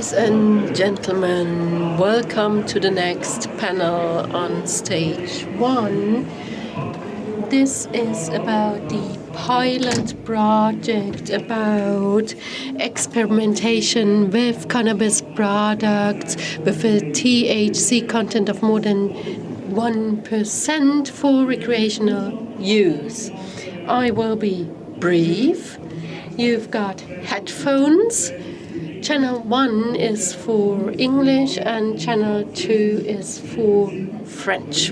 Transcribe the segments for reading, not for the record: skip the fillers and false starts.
Ladies and gentlemen, welcome to the next panel on stage 1. This is about the pilot project about experimentation with cannabis products with a THC content of more than 1% for recreational use. I will be brief. You've got headphones. Channel 1 is for English and Channel 2 is for French.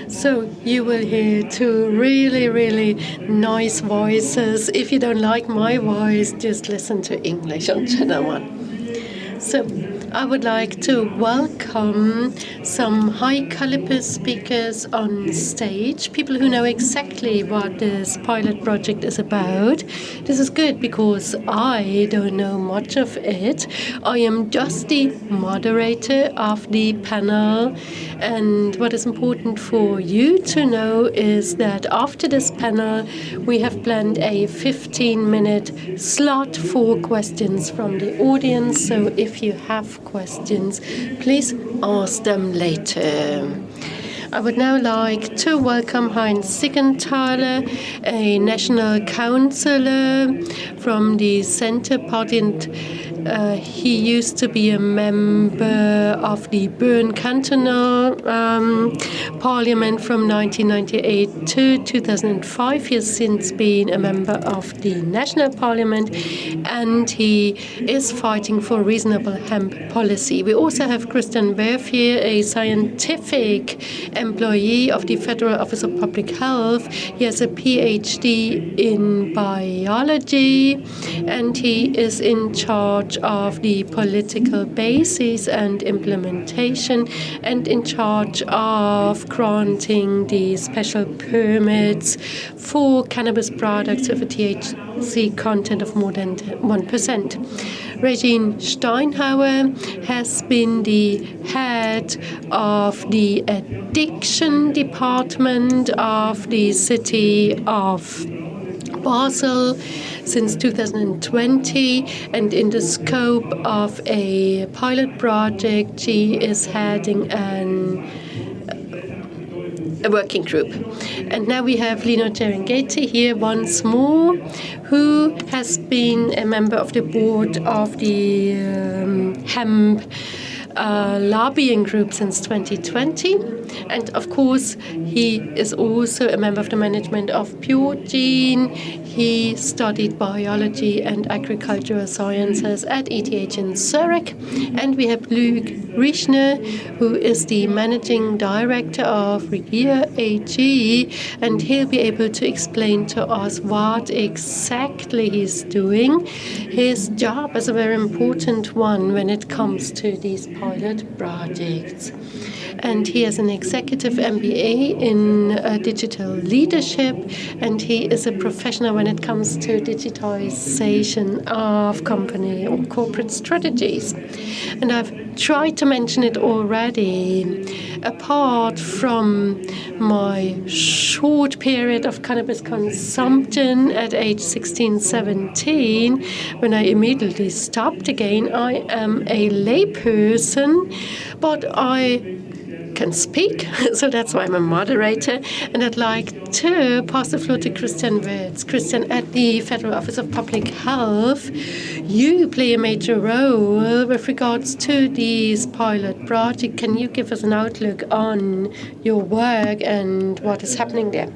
So you will hear two really nice voices. If you don't like my voice, just listen to English on Channel 1. So I would like to welcome some high-caliber speakers on stage, people who know exactly what this pilot project is about. This is good because I don't know much of it. I am just the moderator of the panel, and what is important for you to know is that after this panel, we have planned a 15-minute slot for questions from the audience. So if you have questions, please ask them later. I would now like to welcome Heinz Siegenthaler, a national councilor from the Centre Party, and he used to be a member of the Bern cantonal parliament from 1998 to 2005. He has since been a member of the national parliament, and he is fighting for reasonable hemp policy. We also have Christian Werf here, a scientific employee of the Federal Office of Public Health. He has a PhD in biology, and he is in charge of the political basis and implementation, and in charge of granting the special permits for cannabis products with a THC content of more than 1%. Regine Steinauer has been the head of the addiction department of the city of Basel since 2020, and in the scope of a pilot project, she is heading a working group. And now we have Lino Cereghetti here once more, who has been a member of the board of the Hemp lobbying group since 2020. And of course, he is also a member of the management of Pure Gene. He studied biology and agricultural sciences at ETH in Zurich. And we have Richner, who is the managing director of Regine AG, and he'll be able to explain to us what exactly he's doing. His job is a very important one when it comes to these pilot projects. And he has an executive MBA in digital leadership, and he is a professional when it comes to digitization of company or corporate strategies. And I've tried to mention it already. Apart from my short period of cannabis consumption at age 16, 17, when I immediately stopped again, I am a layperson, but I can speak, so that's why I'm a moderator, and I'd like to pass the floor to Christian Werz. Christian, at the Federal Office of Public Health, you play a major role with regards to these pilot projects. Can you give us an outlook on your work and what is happening there?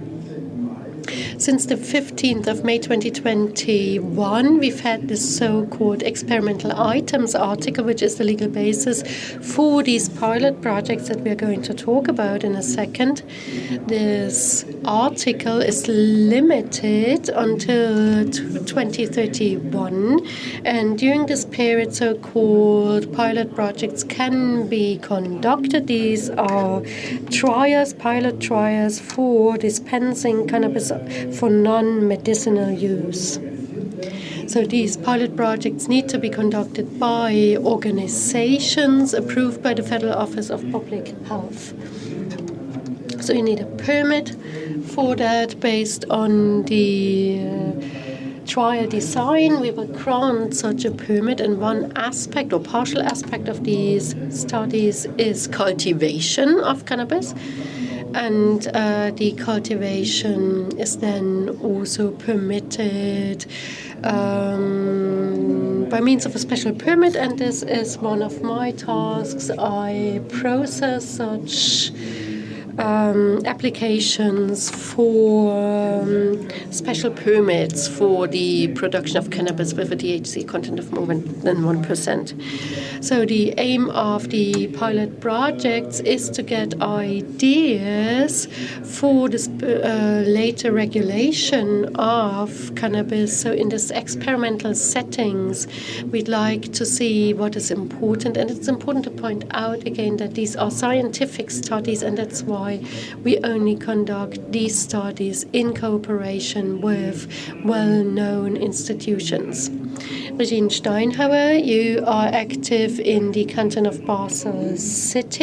Since the 15th of May 2021, we've had this so-called experimental items article, which is the legal basis for these pilot projects that we're going to talk about in a second. This article is limited until 2031, and during this period, so-called pilot projects can be conducted. These are pilot trials for dispensing cannabis for non-medicinal use. So these pilot projects need to be conducted by organizations approved by the Federal Office of Public Health. So you need a permit for that based on the trial design, we will grant such a permit, and one aspect or partial aspect of these studies is cultivation of cannabis. And the cultivation is then also permitted by means of a special permit, and this is one of my tasks. I process such applications for special permits for the production of cannabis with a THC content of more than 1%. So the aim of the pilot projects is to get ideas for this later regulation of cannabis. So in this experimental settings, we'd like to see what is important. And it's important to point out again that these are scientific studies, and that's why we only conduct these studies in cooperation with well-known institutions. Regine Steinauer, you are active in the Canton of Basel-Stadt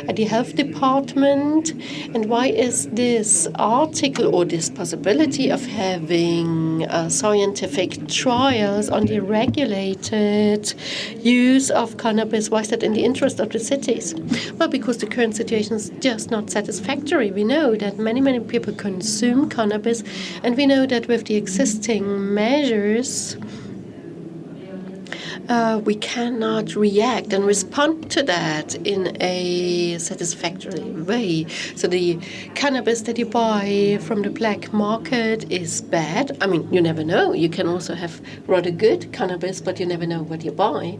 at the Health Department. And why is this article or this possibility of having scientific trials on the regulated use of cannabis, why is that in the interest of the cities? Well, because the current situation is just not satisfactory. We know that many people consume cannabis, and we know that with the existing measures, we cannot react and respond to that in a satisfactory way. So the cannabis that you buy from the black market is bad. I mean, you never know. You can also have rather good cannabis, but you never know what you buy.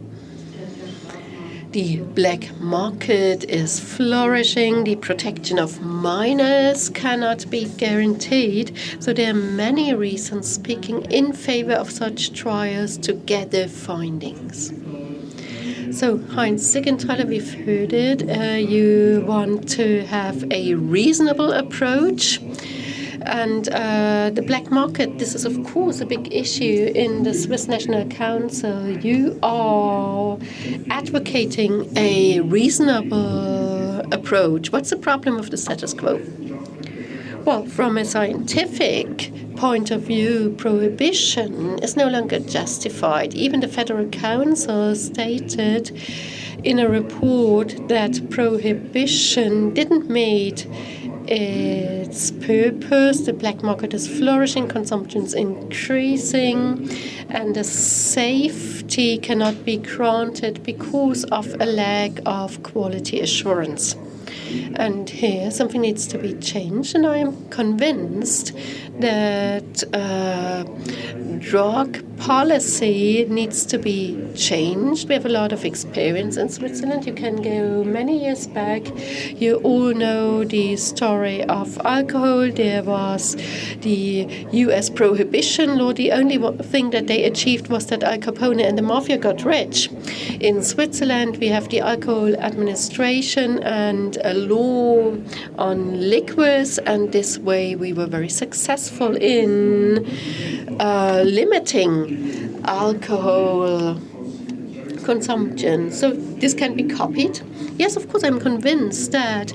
The black market is flourishing. The protection of minors cannot be guaranteed. So there are many reasons speaking in favor of such trials to gather findings. So, Heinz, Siegenthaler, we've heard it. You want to have a reasonable approach. And the black market, this is, of course, a big issue in the Swiss National Council. You are advocating a reasonable approach. What's the problem with the status quo? Well, from a scientific point of view, prohibition is no longer justified. Even the Federal Council stated in a report that prohibition didn't meet its purpose. The black market is flourishing, consumption is increasing, and the safety cannot be granted because of a lack of quality assurance. And here something needs to be changed, and I am convinced that drug policy needs to be changed. We have a lot of experience in Switzerland. You can go many years back. You all know the story of alcohol. There was the U.S. prohibition law. The only thing that they achieved was that Al Capone and the mafia got rich. In Switzerland, we have the alcohol administration and a law on liquors, and this way we were very successful in limiting alcohol consumption. So this can be copied. Yes, of course, I'm convinced that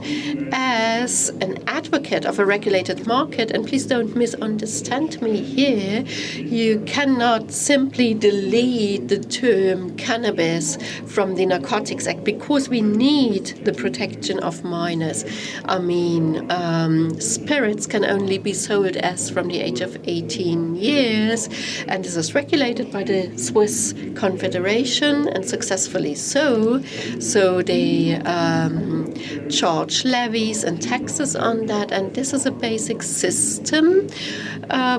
as an advocate of a regulated market, and please don't misunderstand me here, you cannot simply delete the term cannabis from the Narcotics Act because we need the protection of minors. I mean, spirits can only be sold as from the age of 18 years, and this is regulated by the Swiss Confederation, and successfully so. So they charge levies and taxes on that, and this is a basic system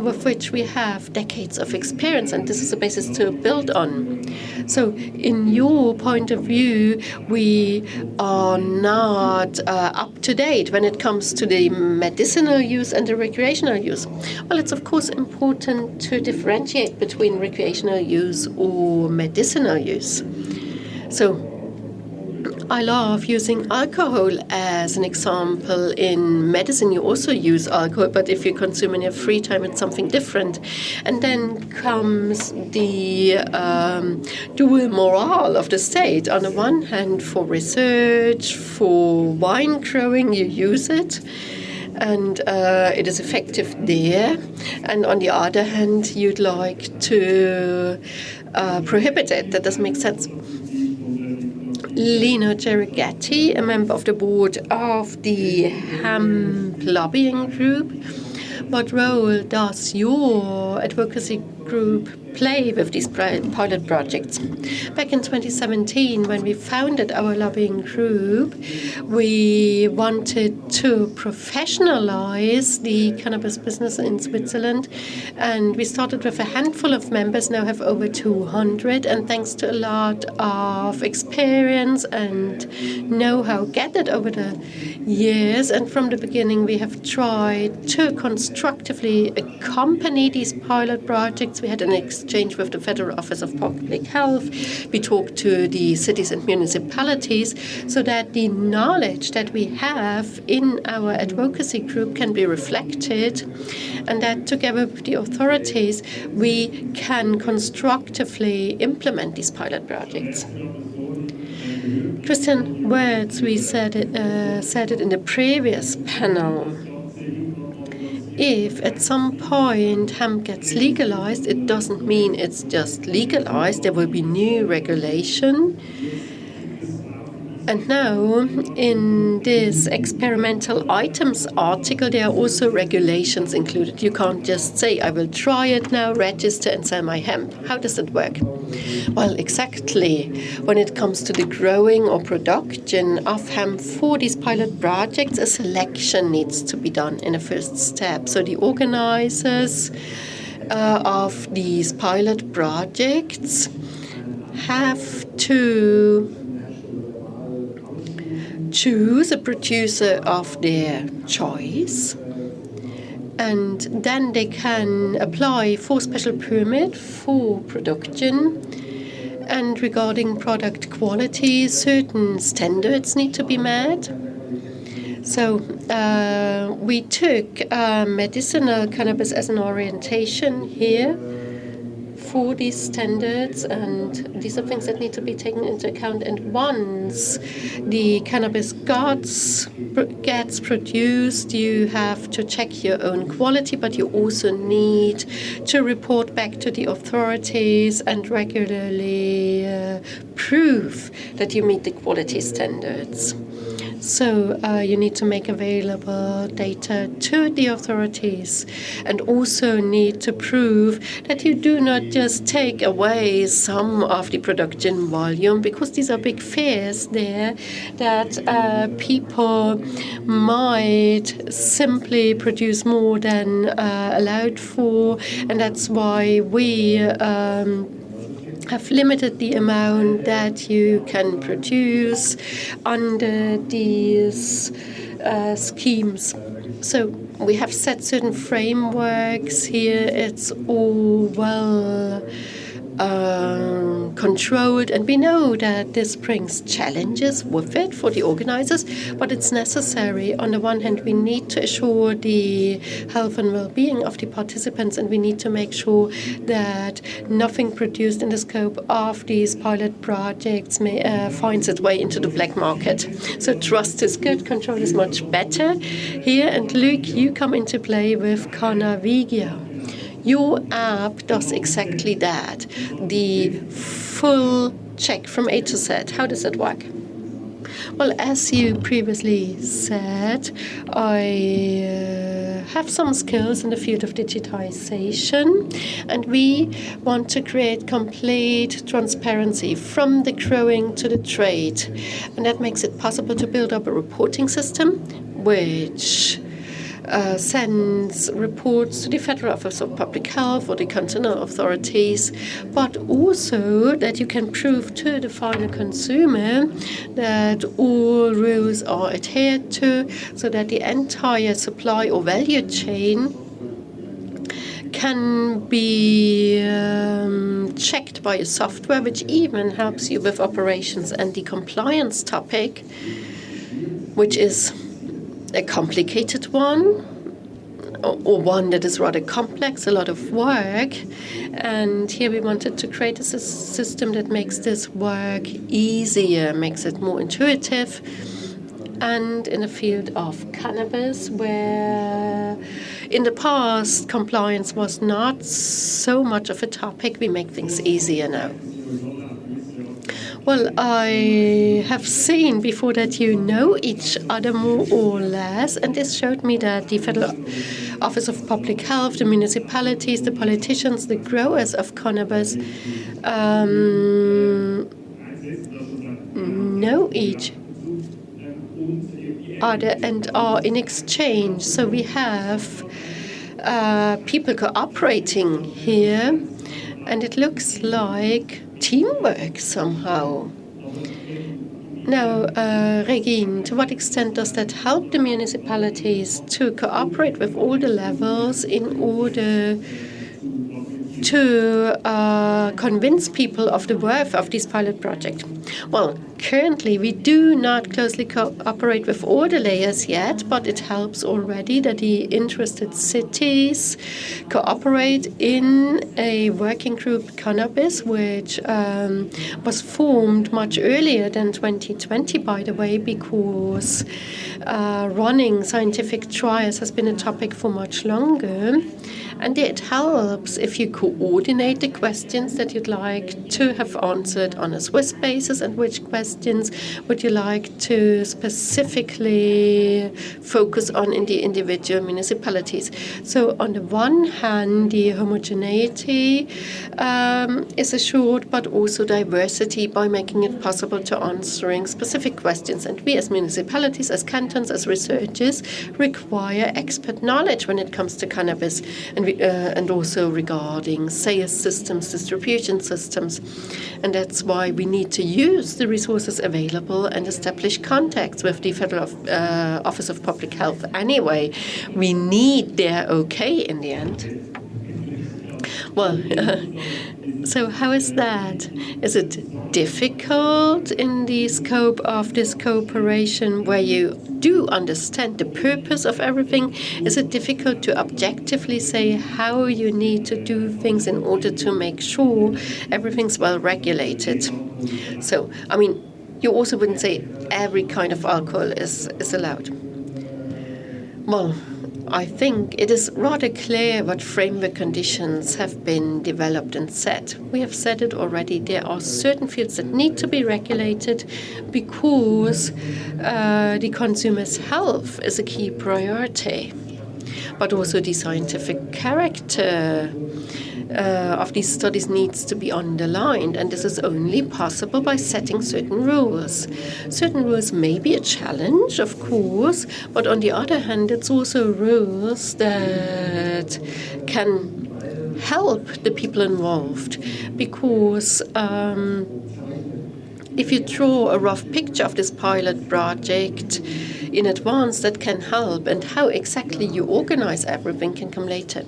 with which we have decades of experience, and this is a basis to build on. So in your point of view, we are not up to date when it comes to the medicinal use and the recreational use. Well, it's of course important to differentiate between recreational use or medicinal use. So I love using alcohol as an example. In medicine, you also use alcohol, but if you consume in your free time, it's something different. And then comes the dual morale of the state. On the one hand, for research, for wine growing, you use it. and it is effective there. And on the other hand, you'd like to prohibit it. That doesn't make sense. Lino Cereghetti, a member of the board of the Hemp lobbying group. What role does your advocacy group play with these pilot projects? Back in 2017, when we founded our lobbying group, we wanted to professionalize the cannabis business in Switzerland, and we started with a handful of members, now have over 200, and thanks to a lot of experience and know-how gathered over the years, and from the beginning we have tried to constructively accompany these pilot projects. We had an exchange with the Federal Office of Public Health. We talked to the cities and municipalities so that the knowledge that we have in our advocacy group can be reflected, and that together with the authorities we can constructively implement these pilot projects. Christian Werz, we said it in the previous panel. If at some point hemp gets legalized, it doesn't mean it's just legalized. There will be new regulation. And now, in this experimental items article, there are also regulations included. You can't just say, I will try it now, register and sell my hemp. How does it work? Well, exactly. When it comes to the growing or production of hemp for these pilot projects, a selection needs to be done in a first step. So the organizers of these pilot projects have to choose a producer of their choice, and then they can apply for special permit for production. And regarding product quality, certain standards need to be met. So we took medicinal cannabis as an orientation here for these standards, and these are things that need to be taken into account. And once the cannabis gets produced, you have to check your own quality, but you also need to report back to the authorities and regularly prove that you meet the quality standards. So you need to make available data to the authorities, and also need to prove that you do not just take away some of the production volume, because these are big fears there that people might simply produce more than allowed for, and that's why we have limited the amount that you can produce under these schemes. So we have set certain frameworks here. It's all well controlled, and we know that this brings challenges with it for the organizers, but it's necessary. On the one hand, we need to assure the health and well-being of the participants, and we need to make sure that nothing produced in the scope of these pilot projects finds its way into the black market. So trust is good, control is much better here. And Luc, you come into play with Cannavigia. Your app does exactly that, the full check from A to Z. How does it work? Well, as you previously said, I have some skills in the field of digitization, and we want to create complete transparency from the growing to the trade. And that makes it possible to build up a reporting system which sends reports to the Federal Office of Public Health or the cantonal authorities, but also that you can prove to the final consumer that all rules are adhered to, so that the entire supply or value chain can be checked by a software which even helps you with operations. And the compliance topic, which is a complicated one, or one that is rather complex, a lot of work. And here we wanted to create a system that makes this work easier, makes it more intuitive, and in the field of cannabis, where in the past compliance was not so much of a topic. We make things easier now. Well, I have seen before that you know each other more or less, and this showed me that the Federal Office of Public Health, the municipalities, the politicians, the growers of cannabis know each other and are in exchange. So we have people cooperating here, and it looks like teamwork somehow. Now, Regine, to what extent does that help the municipalities to cooperate with all the levels in order to convince people of the worth of this pilot project? Well, currently we do not closely cooperate with all the layers yet, but it helps already that the interested cities cooperate in a working group cannabis, which was formed much earlier than 2020, by the way, because running scientific trials has been a topic for much longer. And it helps if you coordinate the questions that you'd like to have answered on a Swiss basis, and which questions would you like to specifically focus on in the individual municipalities. So on the one hand, the homogeneity is assured, but also diversity by making it possible to answering specific questions. And we as municipalities, as cantons, as researchers require expert knowledge when it comes to cannabis, and also regarding sales systems, distribution systems. And that's why we need to use the resources available and establish contacts with the Federal Office of Public Health anyway. We need their okay in the end. Well, so how is that? Is it difficult in the scope of this cooperation where you do understand the purpose of everything? Is it difficult to objectively say how you need to do things in order to make sure everything's well regulated? So, I mean, you also wouldn't say every kind of alcohol is allowed. Well, I think it is rather clear what framework conditions have been developed and set. We have said it already. There are certain fields that need to be regulated because the consumer's health is a key priority. But also the scientific character of these studies needs to be underlined, and this is only possible by setting certain rules. Certain rules may be a challenge, of course, but on the other hand, it's also rules that can help the people involved, because if you draw a rough picture of this pilot project in advance, that can help, and how exactly you organize everything can come later.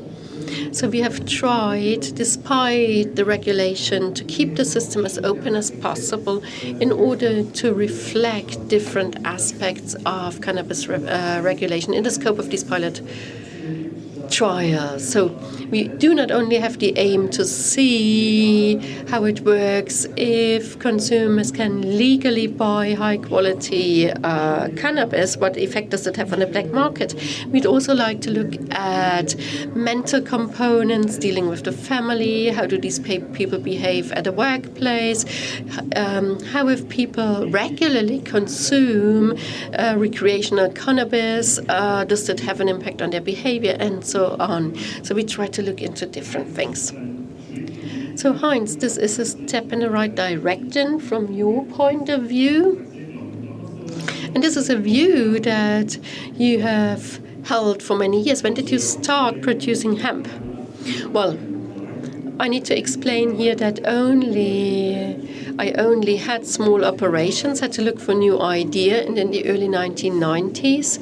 So we have tried, despite the regulation, to keep the system as open as possible in order to reflect different aspects of cannabis regulation in the scope of these pilot trials. So we do not only have the aim to see how it works if consumers can legally buy high-quality cannabis, what effect does it have on the black market? We'd also like to look at mental components, dealing with the family, how do these people behave at the workplace, how if people regularly consume recreational cannabis, does that have an impact on their behavior, and so on. So we try to look into different things. So Heinz, this is a step in the right direction from your point of view. And this is a view that you have held for many years. When did you start producing hemp? Well, I need to explain here that I only had small operations, had to look for new idea, and in the early 1990s,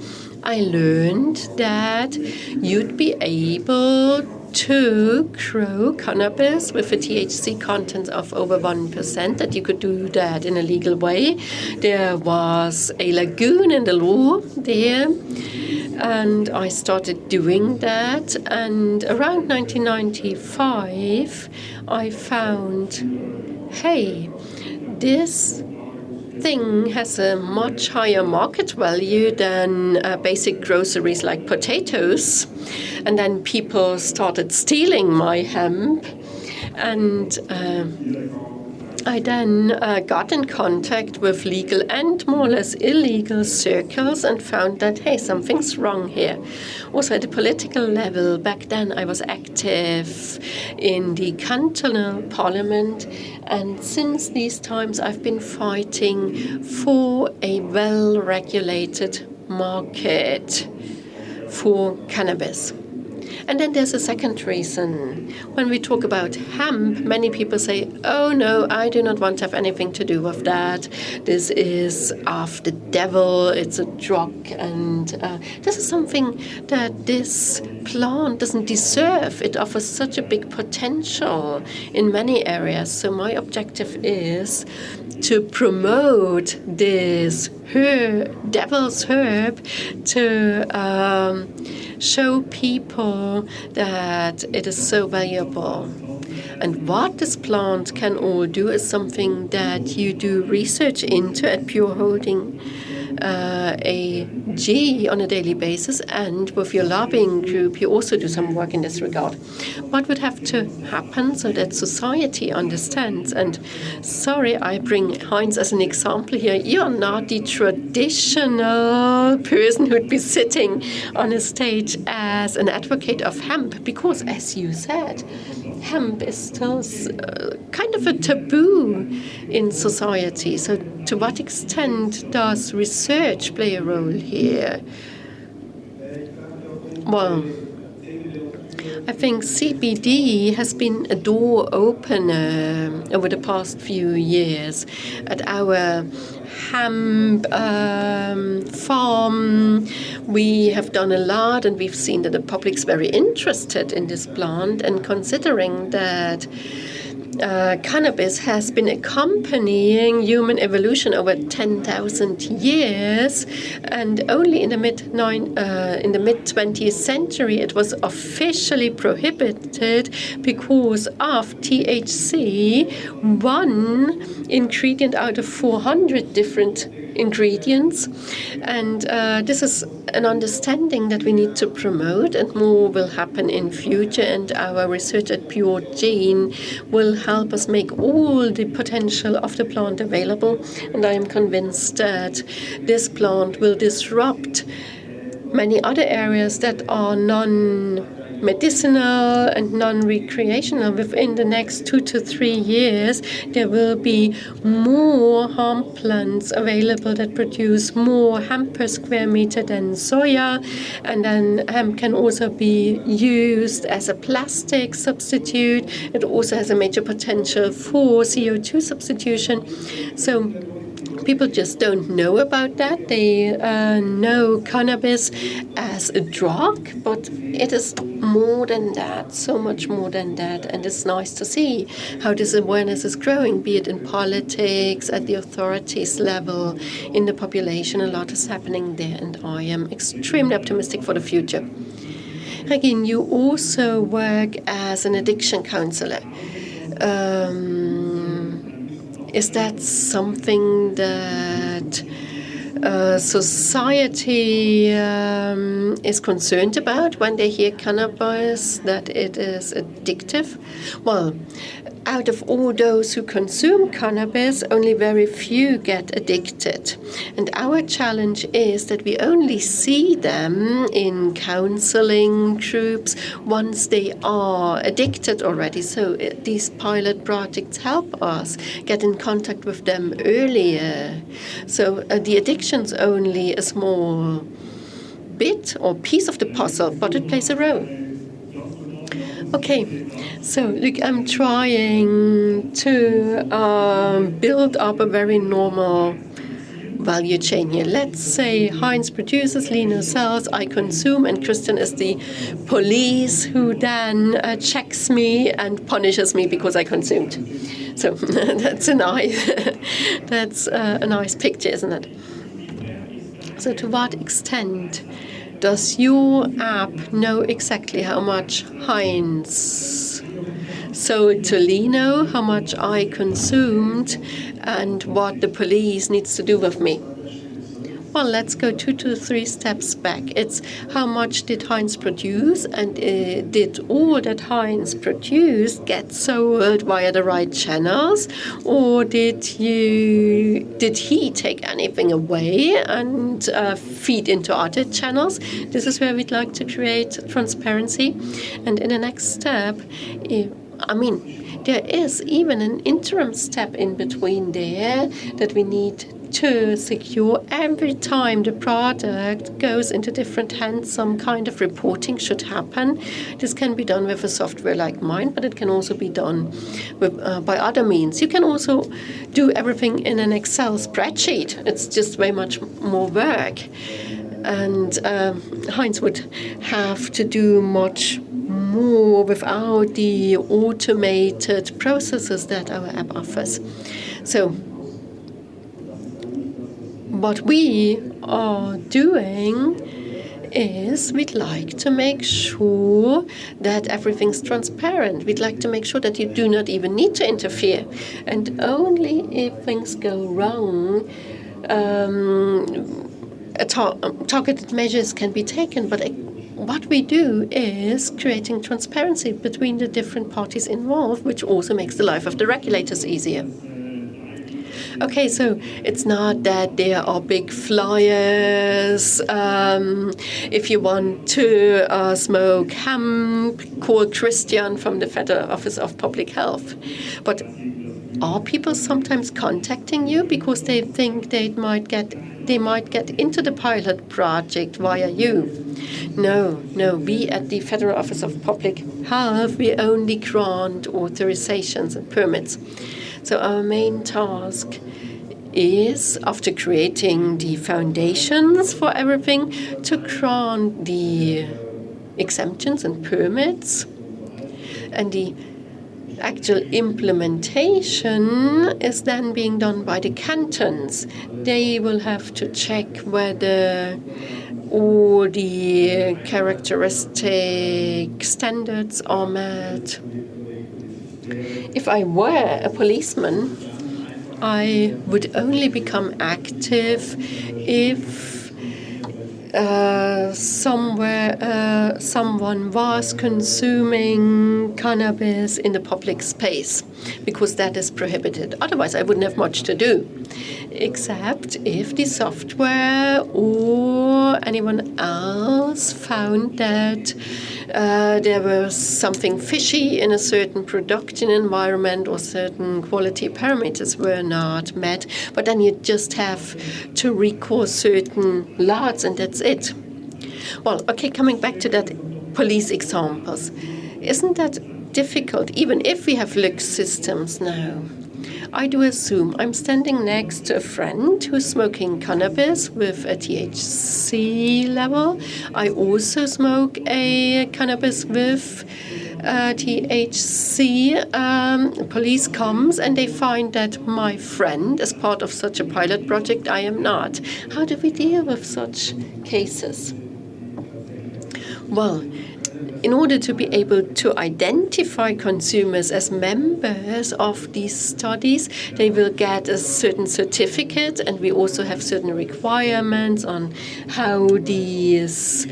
I learned that you'd be able to grow cannabis with a THC content of over 1%, that you could do that in a legal way. There was a lagoon in the law there, and I started doing that. And around 1995, I found, hey, this thing has a much higher market value than basic groceries like potatoes. And then people started stealing my hemp. And I then got in contact with legal and more or less illegal circles and found that, hey, something's wrong here. Also at the political level, back then I was active in the cantonal parliament, and since these times I've been fighting for a well-regulated market for cannabis. And then there's a second reason. When we talk about hemp, many people say, oh no, I do not want to have anything to do with that. This is of the devil, it's a drug. And this is something that this plant doesn't deserve. It offers such a big potential in many areas. So my objective is to promote this devil's herb, to show people that it is so valuable. And what this plant can all do is something that you do research into at Pure Holding AG on a daily basis, and with your lobbying group you also do some work in this regard. What would have to happen so that society understands? And sorry, I bring Heinz as an example here. You're not the traditional person who'd be sitting on a stage as an advocate of hemp, because as you said, hemp is still kind of a taboo in society. So to what extent does research play a role here? Well, I think CBD has been a door opener over the past few years. At our hemp farm, we have done a lot, and we've seen that the public's very interested in this plant. And considering that cannabis has been accompanying human evolution over 10,000 years, and only in the mid-20th century it was officially prohibited because of THC, one ingredient out of 400 different ingredients. And this is an understanding that we need to promote, and more will happen in future. And our research at Pure Gene will help us make all the potential of the plant available. And I am convinced that this plant will disrupt many other areas that are non-medicinal and non-recreational. Within the next 2 to 3 years, there will be more hemp plants available that produce more hemp per square meter than soya. And then hemp can also be used as a plastic substitute. It also has a major potential for CO2 substitution. So people just don't know about that. They know cannabis as a drug, but it is more than that, so much more than that. And it's nice to see how this awareness is growing, be it in politics, at the authorities level, in the population. A lot is happening there, and I am extremely optimistic for the future. Regine, you also work as an addiction counselor. Is that something that society is concerned about when they hear cannabis, that it is addictive? Well, out of all those who consume cannabis, only very few get addicted. And our challenge is that we only see them in counseling groups once they are addicted already. So these pilot projects help us get in contact with them earlier. So the addiction's only a small bit or piece of the puzzle, but it plays a role. Okay, so look, I'm trying to build up a very normal value chain here. Let's say Heinz produces, Lino sells, I consume, and Christian is the police who then checks me and punishes me because I consumed. So that's a nice picture, isn't it? So to what extent does your app know exactly how much Heinz So to Lino, how much I consumed and what the police needs to do with me. Well, let's go 2 to 3 steps back. It's how much did Heinz produce, and did all that Heinz produced get sold via the right channels, or did he take anything away and feed into other channels? This is where we'd like to create transparency. And in the next step, there is even an interim step in between there that we need to secure. Every time the product goes into different hands, some kind of reporting should happen. This can be done with a software like mine, but it can also be done with, by other means. You can also do everything in an Excel spreadsheet. It's just way much more work. And Heinz would have to do much more without the automated processes that our app offers. So what we are doing is we'd like to make sure that everything's transparent. We'd like to make sure that you do not even need to interfere. And only if things go wrong, targeted measures can be taken. But what we do is creating transparency between the different parties involved, which also makes the life of the regulators easier. Okay, so it's not that there are big flyers. If you want to smoke hemp, call Christian from the Federal Office of Public Health. But are people sometimes contacting you because they think they might get into the pilot project via you? No. We at the Federal Office of Public Health, we only grant authorizations and permits. So our main task is, after creating the foundations for everything, to grant the exemptions and permits. And the actual implementation is then being done by the cantons. They will have to check whether all the characteristic standards are met. If I were a policeman, I would only become active if someone was consuming cannabis in the public space, because that is prohibited. Otherwise, I wouldn't have much to do, except if the software or anyone else found that there was something fishy in a certain production environment or certain quality parameters were not met. But then you just have to recall certain lots, and that's it. Well, okay, coming back to that police examples. Isn't that difficult, even if we have look systems now? I do assume I'm standing next to a friend who's smoking cannabis with a THC level. I also smoke a cannabis with THC. Police comes and they find that my friend is part of such a pilot project. I am not. How do we deal with such cases? Well, in order to be able to identify consumers as members of these studies, they will get a certain certificate, and we also have certain requirements on how these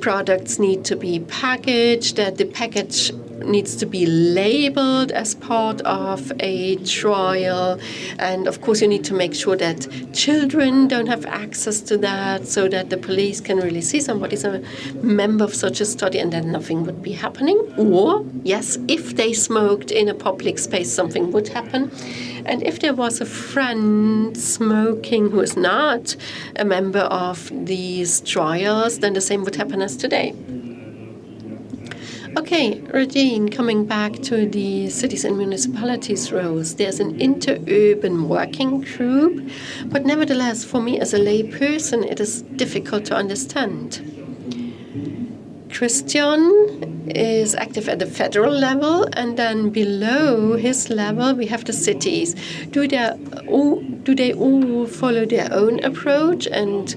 products need to be packaged, that the package needs to be labeled as part of a trial. And of course, you need to make sure that children don't have access to that, so that the police can really see somebody's a member of such a study, and then nothing would be happening. Or, yes, if they smoked in a public space, something would happen. And if there was a friend smoking who is not a member of these trials, then the same would happen as today. Okay, Regine, coming back to the cities and municipalities roles, there's an interurban working group, but nevertheless, for me as a lay person, it is difficult to understand. Christian is active at the federal level, and then below his level we have the cities. Do they all follow their own approach, and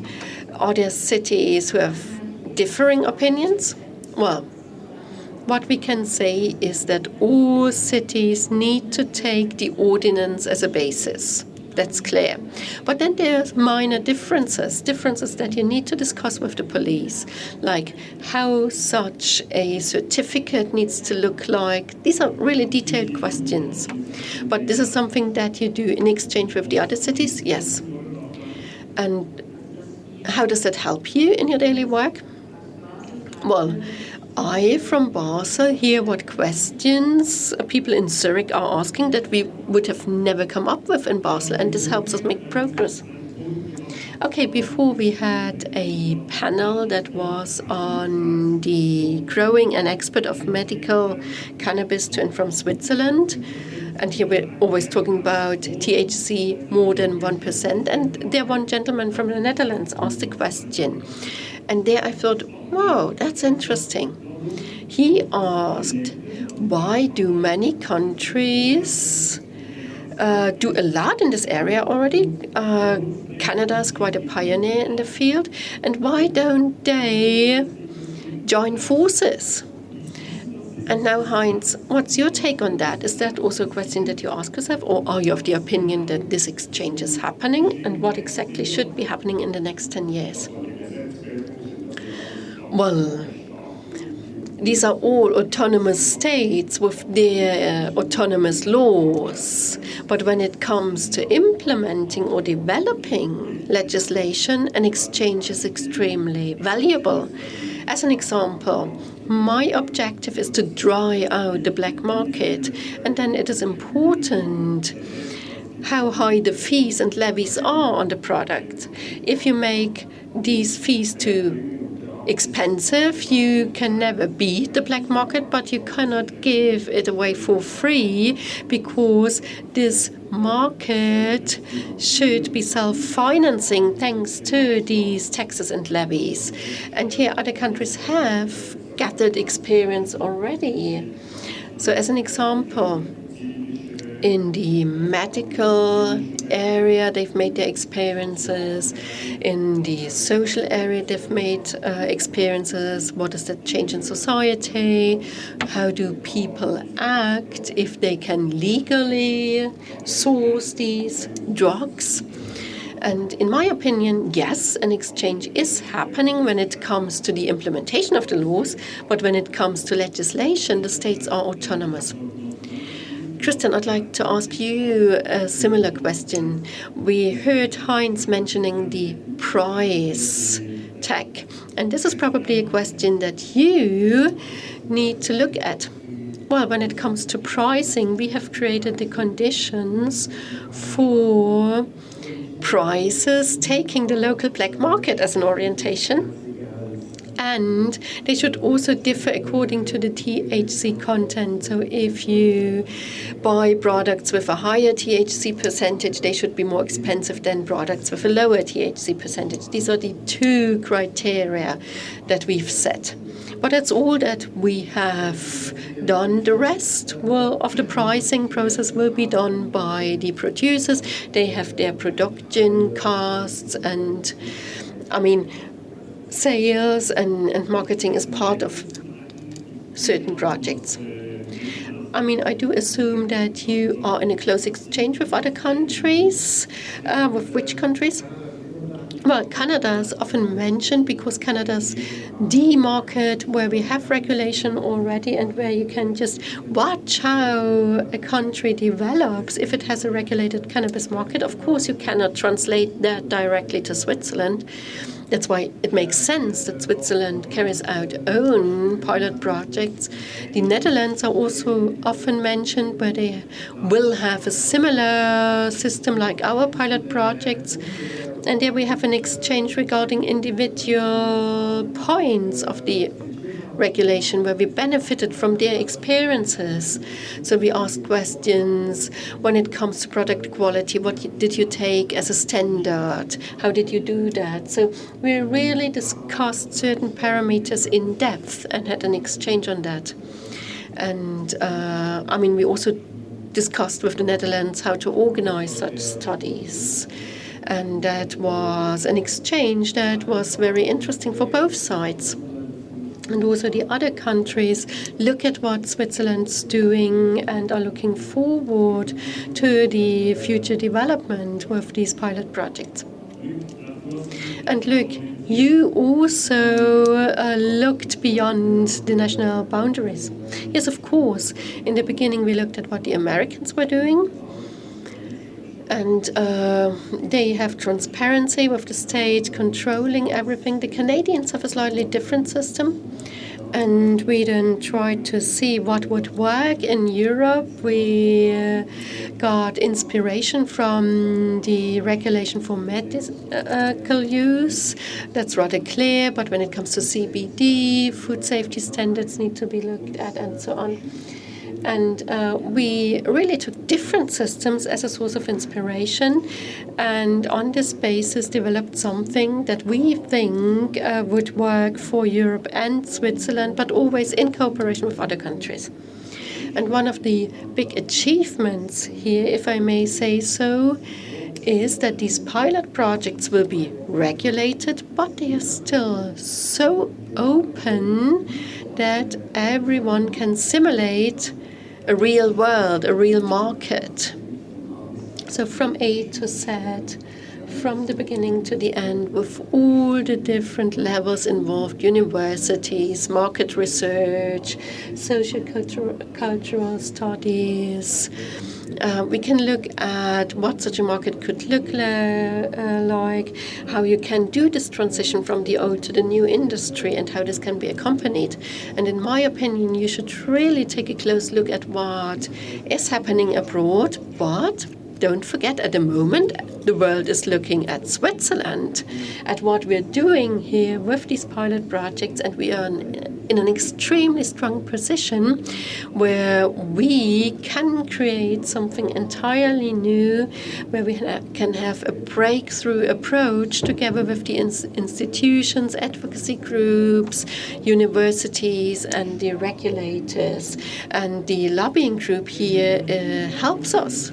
are there cities who have differing opinions? Well, what we can say is that all cities need to take the ordinance as a basis. That's clear. But then there's minor differences that you need to discuss with the police, like how such a certificate needs to look like. These are really detailed questions. But this is something that you do in exchange with the other cities, yes. And how does that help you in your daily work? Well, I, from Basel, hear what questions people in Zurich are asking that we would have never come up with in Basel, and this helps us make progress. Okay, before we had a panel that was on the growing and export of medical cannabis to and from Switzerland. And here we're always talking about THC more than 1%. And there one gentleman from the Netherlands asked a question. And there I thought, wow, that's interesting. He asked, why do many countries do a lot in this area already? Canada is quite a pioneer in the field. And why don't they join forces? And now, Heinz, what's your take on that? Is that also a question that you ask yourself, or are you of the opinion that this exchange is happening, and what exactly should be happening in the next 10 years? Well, these are all autonomous states with their autonomous laws. But when it comes to implementing or developing legislation, an exchange is extremely valuable. As an example, my objective is to dry out the black market, and then it is important how high the fees and levies are on the product. If you make these fees too expensive, you can never beat the black market, but you cannot give it away for free, because this market should be self-financing thanks to these taxes and levies. And here other countries have gathered experience already. So as an example, in the medical area, they've made their experiences. In the social area, they've made experiences. What does that change in society? How do people act if they can legally source these drugs? And in my opinion, yes, an exchange is happening when it comes to the implementation of the laws, but when it comes to legislation, the states are autonomous. Christian, I'd like to ask you a similar question. We heard Heinz mentioning the price tag, and this is probably a question that you need to look at. Well, when it comes to pricing, we have created the conditions for prices taking the local black market as an orientation. And they should also differ according to the THC content. So if you buy products with a higher THC percentage, they should be more expensive than products with a lower THC percentage. These are the two criteria that we've set. But that's all that we have done. The rest of the pricing process will be done by the producers. They have their production costs, and sales and marketing is part of certain projects. I do assume that you are in a close exchange with other countries. With which countries? Well, Canada is often mentioned because Canada's the market where we have regulation already and where you can just watch how a country develops if it has a regulated cannabis market. Of course, you cannot translate that directly to Switzerland. That's why it makes sense that Switzerland carries out own pilot projects. The Netherlands are also often mentioned, where they will have a similar system like our pilot projects. And there we have an exchange regarding individual points of the regulation where we benefited from their experiences. So we asked questions when it comes to product quality. What did you take as a standard? How did you do that? So we really discussed certain parameters in depth and had an exchange on that. And we also discussed with the Netherlands how to organize such studies. And that was an exchange that was very interesting for both sides. and also the other countries look at what Switzerland's doing and are looking forward to the future development with these pilot projects. And look, you also looked beyond the national boundaries. Yes, of course. In the beginning, we looked at what the Americans were doing. And they have transparency with the state controlling everything. The Canadians have a slightly different system. And we then tried to see what would work in Europe. We got inspiration from the regulation for medical use. That's rather clear, but when it comes to CBD, food safety standards need to be looked at and so on. And we really took different systems as a source of inspiration, and on this basis developed something that we think would work for Europe and Switzerland, but always in cooperation with other countries. And one of the big achievements here, if I may say so, is that these pilot projects will be regulated, but they are still so open that everyone can simulate a real world, a real market. So from A to Z, from the beginning to the end, with all the different levels involved, universities, market research, socio-cultural studies. We can look at what such a market could look like, how you can do this transition from the old to the new industry, and how this can be accompanied. And in my opinion, you should really take a close look at what is happening abroad, but don't forget, at the moment, the world is looking at Switzerland, at what we're doing here with these pilot projects, and we are in an extremely strong position where we can create something entirely new, where we can have a breakthrough approach together with the institutions, advocacy groups, universities, and the regulators. And the lobbying group here helps us.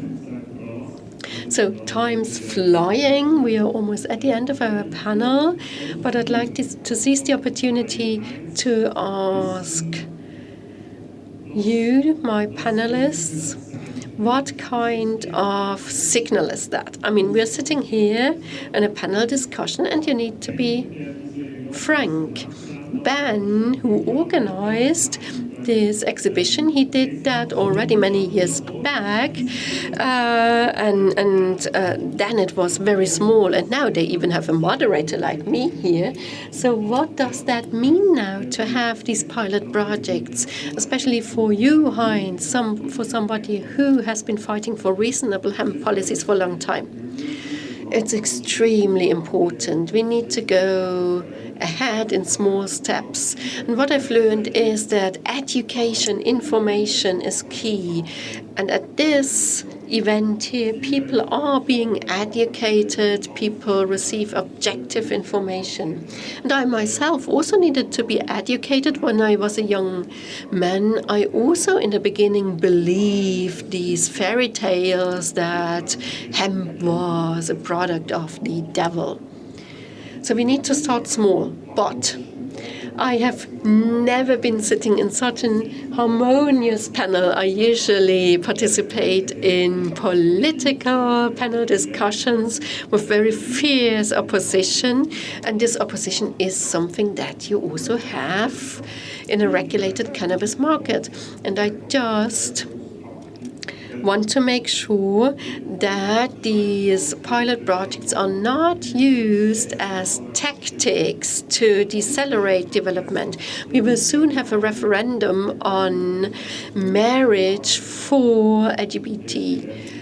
So time's flying. We are almost at the end of our panel, but I'd like to seize the opportunity to ask you, my panelists, what kind of signal is that? I mean, we're sitting here in a panel discussion, and you need to be frank. Ben, who organized this exhibition, he did that already many years back, and then it was very small, and now they even have a moderator like me here. So what does that mean now to have these pilot projects, especially for you, Heinz, for somebody who has been fighting for reasonable hemp policies for a long time? It's extremely important. We need to go ahead in small steps. And what I've learned is that education, information is key. And at this event here, people are being educated, people receive objective information. And I myself also needed to be educated when I was a young man. I also in the beginning believed these fairy tales that hemp was a product of the devil. So we need to start small, but I have never been sitting in such an harmonious panel. I usually participate in political panel discussions with very fierce opposition, and this opposition is something that you also have in a regulated cannabis market. And I just want to make sure that these pilot projects are not used as tactics to decelerate development. We will soon have a referendum on marriage for LGBT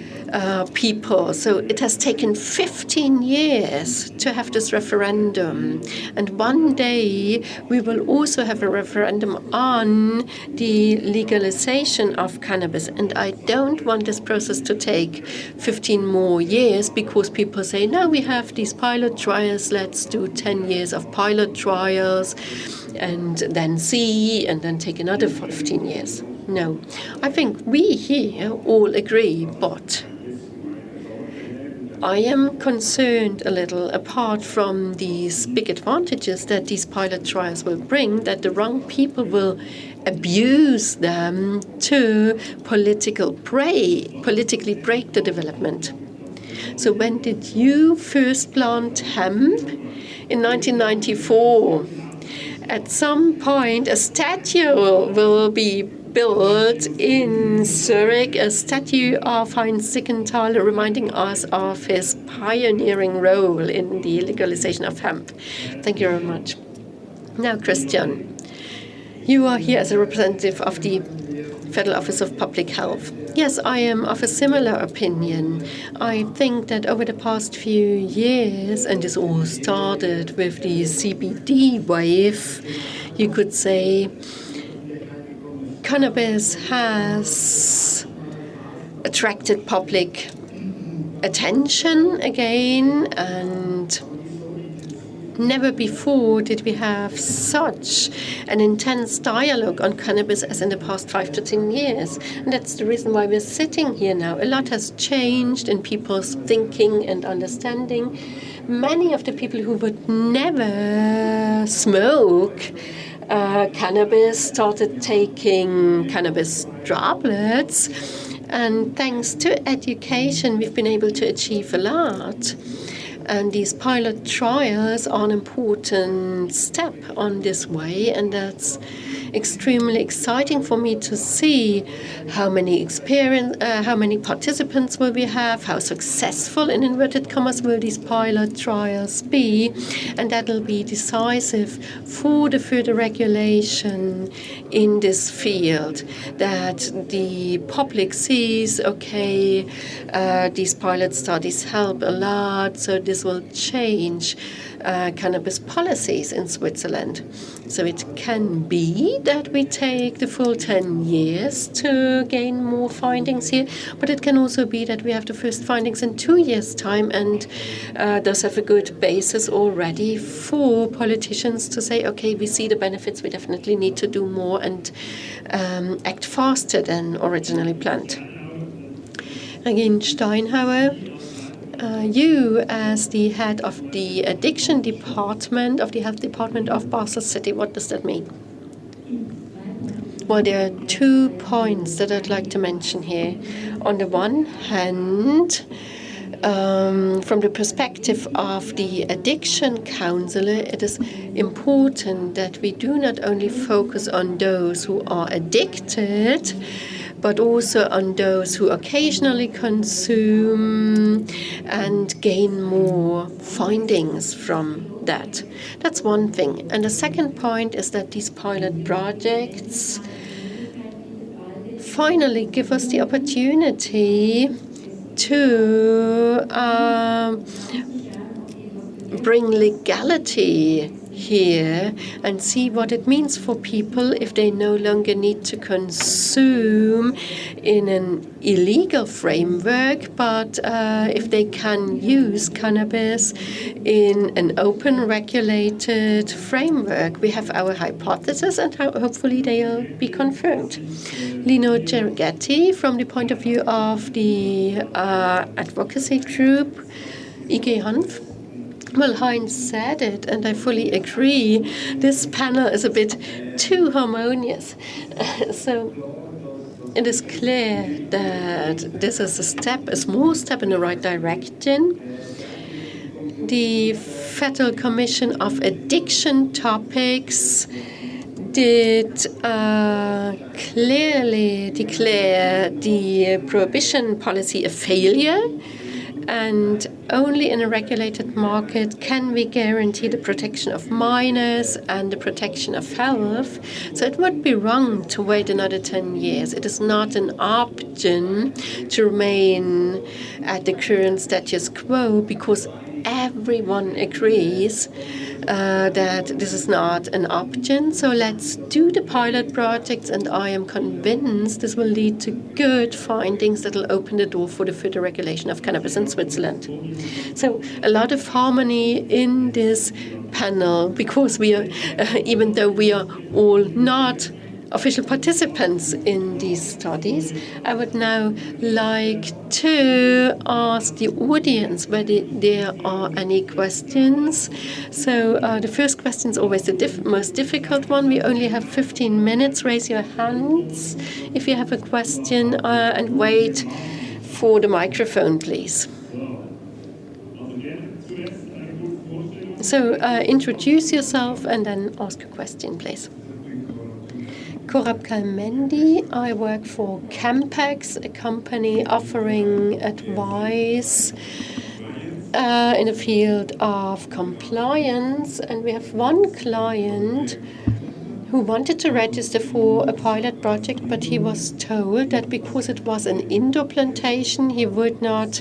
people. So it has taken 15 years to have this referendum. And one day we will also have a referendum on the legalization of cannabis. And I don't want this process to take 15 more years because people say, no, we have these pilot trials, let's do 10 years of pilot trials and then see and then take another 15 years. No, I think we here all agree, but I am concerned a little, apart from these big advantages that these pilot trials will bring, that the wrong people will abuse them to politically break the development. So when did you first plant hemp? In 1994. At some point, a statue will be built in Zurich, a statue of Heinz Siegenthaler, reminding us of his pioneering role in the legalization of hemp. Thank you very much. Now, Christian, you are here as a representative of the Federal Office of Public Health. Yes, I am of a similar opinion. I think that over the past few years, and this all started with the CBD wave, you could say, cannabis has attracted public attention again, and never before did we have such an intense dialogue on cannabis as in the past 5 to 10 years. And that's the reason why we're sitting here now. A lot has changed in people's thinking and understanding. Many of the people who would never smoke cannabis started taking cannabis droplets. And thanks to education, we've been able to achieve a lot. And these pilot trials are an important step on this way, and that's extremely exciting for me to see how many participants will we have, how successful, in inverted commas, will these pilot trials be, and that will be decisive for the further regulation in this field, that the public sees, okay, these pilot studies help a lot, so this will change cannabis policies in Switzerland. So it can be that we take the full 10 years to gain more findings here, but it can also be that we have the first findings in 2 years' time, and thus have a good basis already for politicians to say, okay, we see the benefits, we definitely need to do more and act faster than originally planned. Regine Steinauer, you, as the head of the addiction department of the health department of Basel City, what does that mean? Well, there are 2 points that I'd like to mention here. On the one hand, from the perspective of the addiction councilor, it is important that we do not only focus on those who are addicted, but also on those who occasionally consume and gain more findings from that. That's one thing. And the second point is that these pilot projects finally give us the opportunity to bring legality here and see what it means for people if they no longer need to consume in an illegal framework, but if they can use cannabis in an open, regulated framework. We have our hypothesis, and hopefully they'll be confirmed. Lino Cereghetti, from the point of view of the advocacy group, IG Hanf. Well, Heinz said it, and I fully agree. This panel is a bit too harmonious. So it is clear that this is a small step in the right direction. The Federal Commission of Addiction Topics did clearly declare the prohibition policy a failure. And only in a regulated market can we guarantee the protection of minors and the protection of health. So it would be wrong to wait another 10 years. It is not an option to remain at the current status quo, because everyone agrees that this is not an option. So let's do the pilot projects, and I am convinced this will lead to good findings that will open the door for the further regulation of cannabis in Switzerland. So a lot of harmony in this panel, because we are, even though we are all not official participants in these studies. I would now like to ask the audience whether there are any questions. So the first question is always the most difficult one. We only have 15 minutes. Raise your hands if you have a question and wait for the microphone, please. So introduce yourself and then ask a question, please. Korab Kalmendi, I work for Campex, a company offering advice in the field of compliance. And we have one client who wanted to register for a pilot project, but he was told that because it was an indoor plantation, he would not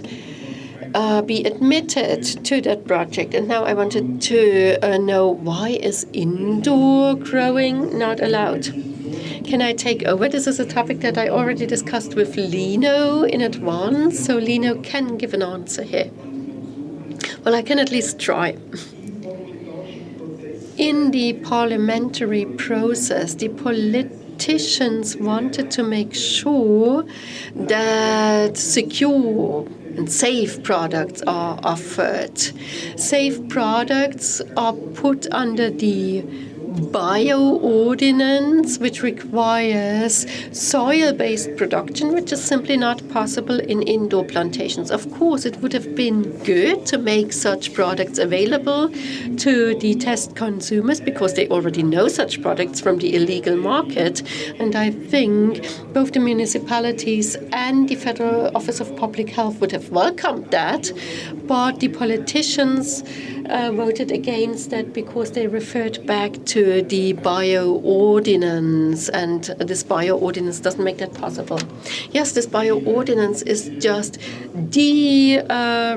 be admitted to that project. And now I wanted to know, why is indoor growing not allowed? Can I take over? This is a topic that I already discussed with Lino in advance, so Lino can give an answer here. Well, I can at least try. In the parliamentary process, the politicians wanted to make sure that secure and safe products are offered. Safe products are put under the bio-ordinance, which requires soil-based production, which is simply not possible in indoor plantations. Of course, it would have been good to make such products available to the test consumers because they already know such products from the illegal market. And I think both the municipalities and the Federal Office of Public Health would have welcomed that, but the politicians voted against that because they referred back to the bio-ordinance, and this bio-ordinance doesn't make that possible. Yes, this bio-ordinance is just the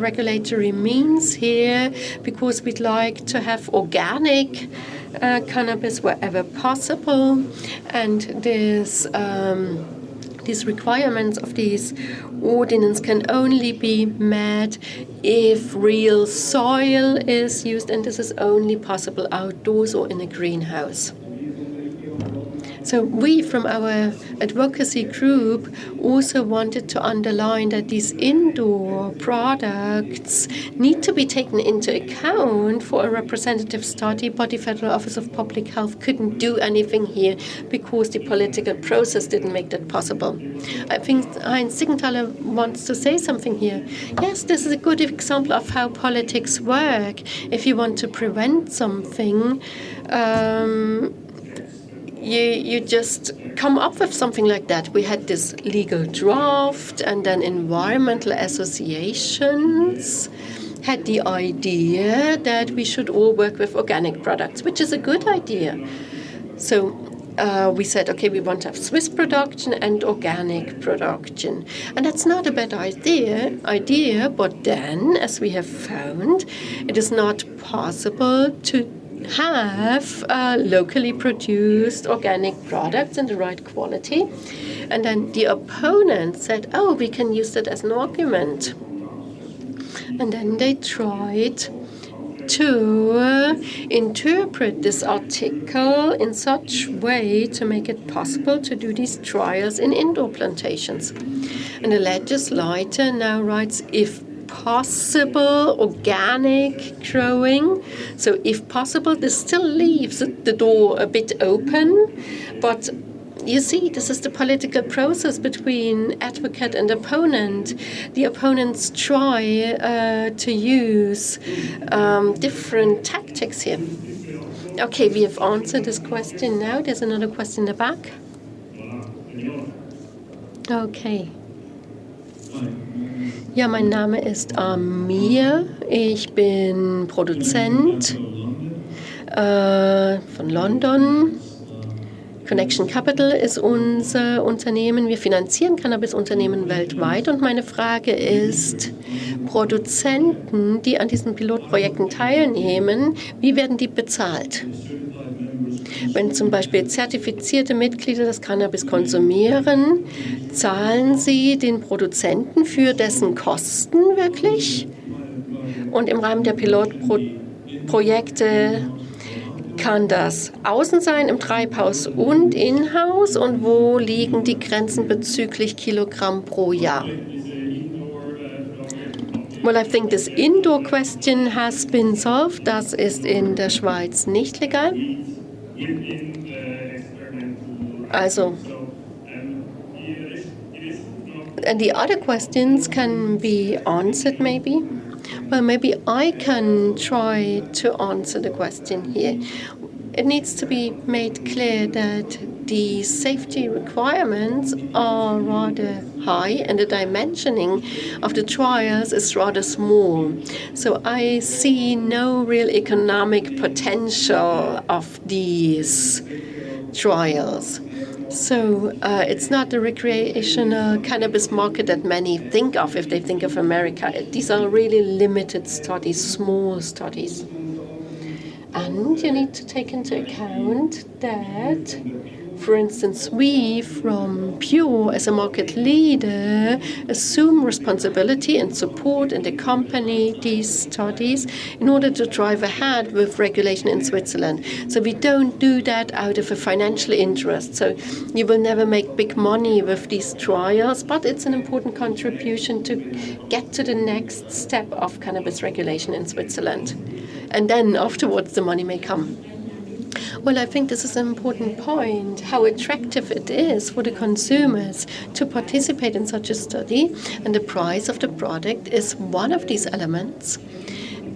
regulatory means here because we'd like to have organic cannabis wherever possible, and these requirements of these ordinance can only be met if real soil is used, and this is only possible outdoors or in a greenhouse. So we, from our advocacy group, also wanted to underline that these indoor products need to be taken into account for a representative study, but the Federal Office of Public Health couldn't do anything here because the political process didn't make that possible. I think Heinz Siegenthaler wants to say something here. Yes, this is a good example of how politics work. If you want to prevent something, you just come up with something like that. We had this legal draft, and then environmental associations had the idea that we should all work with organic products, which is a good idea. So we said, okay, we want to have Swiss production and organic production. And that's not a bad idea, but then, as we have found, it is not possible to have locally produced organic products in the right quality. And then the opponent said, oh, we can use that as an argument. And then they tried to interpret this article in such way to make it possible to do these trials in indoor plantations. And the legislator now writes, if possible, organic growing. So if possible, this still leaves the door a bit open, but you see, this is the political process between advocate and opponent. The opponents try to use different tactics here. Okay, we have answered this question now. There's another question in the back. Okay. Ja, mein Name ist Amir. Ich bin Produzent von London. Connection Capital ist unser Unternehmen. Wir finanzieren Cannabis-Unternehmen weltweit. Und meine Frage ist, Produzenten, die an diesen Pilotprojekten teilnehmen, wie werden die bezahlt? Wenn zum Beispiel zertifizierte Mitglieder das Cannabis konsumieren, zahlen sie den Produzenten für dessen Kosten wirklich? Und im Rahmen der Pilotprojekte kann das außen sein, im Treibhaus und in-house? Und wo liegen die Grenzen bezüglich Kilogramm pro Jahr? Well, I think this indoor question has been solved. Das ist in der Schweiz nicht legal. Also, and the other questions can be answered maybe. Well, maybe I can try to answer the question here. It needs to be made clear that the safety requirements are rather high and the dimensioning of the trials is rather small. So I see no real economic potential of these trials. So it's not the recreational cannabis market that many think of if they think of America. These are really limited studies, small studies. And you need to take into account that, for instance, we from Pure, as a market leader, assume responsibility and support and accompany these studies in order to drive ahead with regulation in Switzerland. So we don't do that out of a financial interest. So you will never make big money with these trials, but it's an important contribution to get to the next step of cannabis regulation in Switzerland. And then afterwards the money may come. Well, I think this is an important point, how attractive it is for the consumers to participate in such a study, and the price of the product is one of these elements.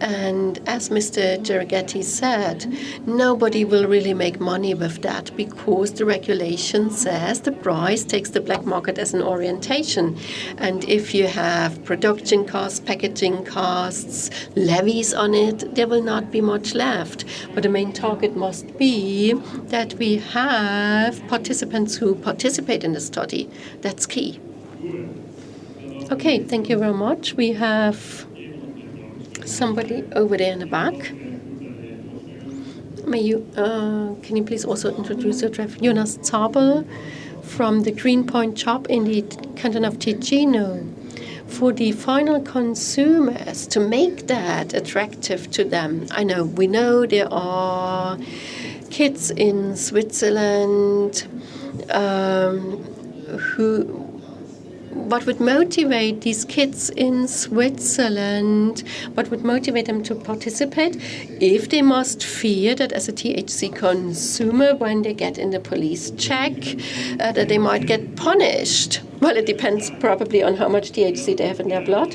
And as Mr. Cereghetti said, nobody will really make money with that because the regulation says the price takes the black market as an orientation. And if you have production costs, packaging costs, levies on it, there will not be much left. But the main target must be that we have participants who participate in the study. That's key. Okay, thank you very much. We have somebody over there in the back. Can you please also introduce yourself? Jonas Zabel from the Greenpoint shop in the Canton of Ticino. For the final consumers, to make that attractive to them, we know there are kids in Switzerland what would motivate these kids in Switzerland, what would motivate them to participate if they must fear that as a THC consumer, when they get in the police check, that they might get punished? Well, it depends probably on how much THC they have in their blood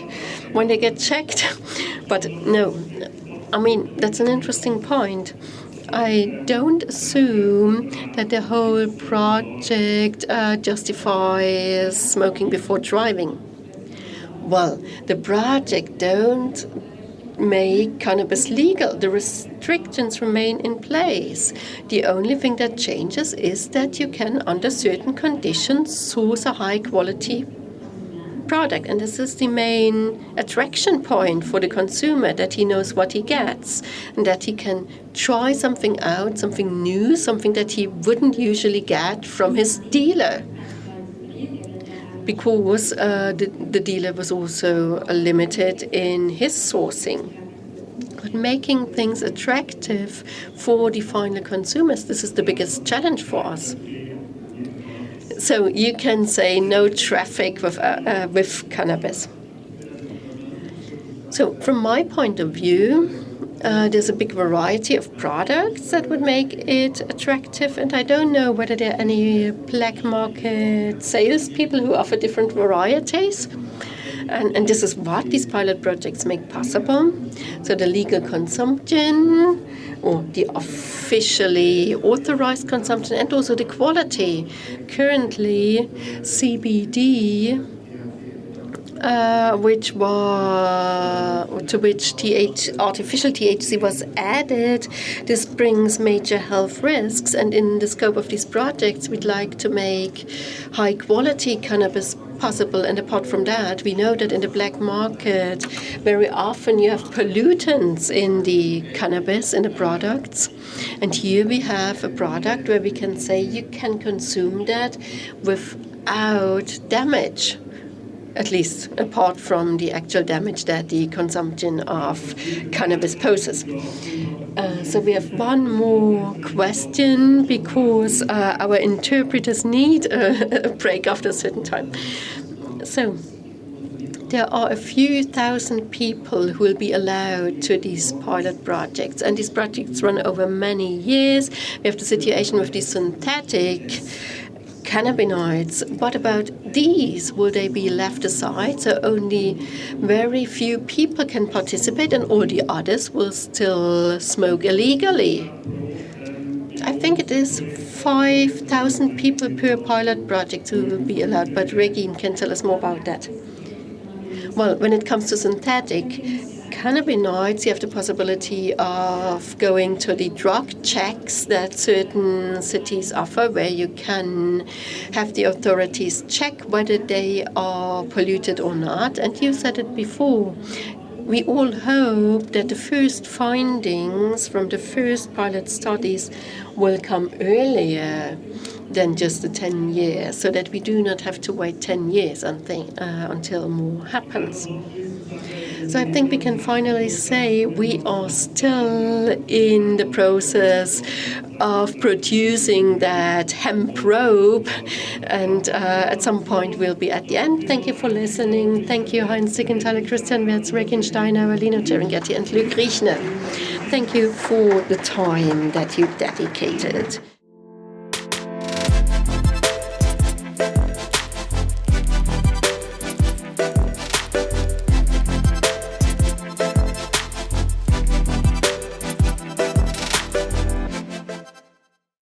when they get checked. But no, that's an interesting point. I don't assume that the whole project justifies smoking before driving. Well, the project don't make cannabis legal. The restrictions remain in place. The only thing that changes is that you can, under certain conditions, source a high-quality product, and this is the main attraction point for the consumer, that he knows what he gets and that he can try something out, something new, something that he wouldn't usually get from his dealer, because the dealer was also limited in his sourcing. But making things attractive for the final consumers, this is the biggest challenge for us. So you can say no traffic with cannabis. So from my point of view, there's a big variety of products that would make it attractive, and I don't know whether there are any black market salespeople who offer different varieties. And this is what these pilot projects make possible. So the legal consumption, or the officially authorized consumption, and also the quality. Currently, CBD, to which artificial THC was added, this brings major health risks. And in the scope of these projects, we'd like to make high-quality cannabis possible. And apart from that, we know that in the black market, very often you have pollutants in the cannabis, in the products. And here we have a product where we can say you can consume that without damage. at least apart from the actual damage that the consumption of cannabis poses. So we have one more question because our interpreters need a break after a certain time. So there are a few thousand people who will be allowed to these pilot projects, and these projects run over many years. We have the situation with the synthetic cannabinoids. What about these? Will they be left aside so only very few people can participate and all the others will still smoke illegally? I think it is 5,000 people per pilot project who will be allowed, but Regine can tell us more about that. Well, when it comes to synthetic cannabinoids, you have the possibility of going to the drug checks that certain cities offer, where you can have the authorities check whether they are polluted or not. And you said it before. We all hope that the first findings from the first pilot studies will come earlier than just the 10 years, so that we do not have to wait 10 years until more happens. So I think we can finally say we are still in the process of producing that hemp rope, and at some point we'll be at the end. Thank you for listening. Thank you, Heinz, Siegenthaler, Christian Werz, Regine, Steinauer, Lino, Cereghetti, and Richner. Thank you for the time that you dedicated.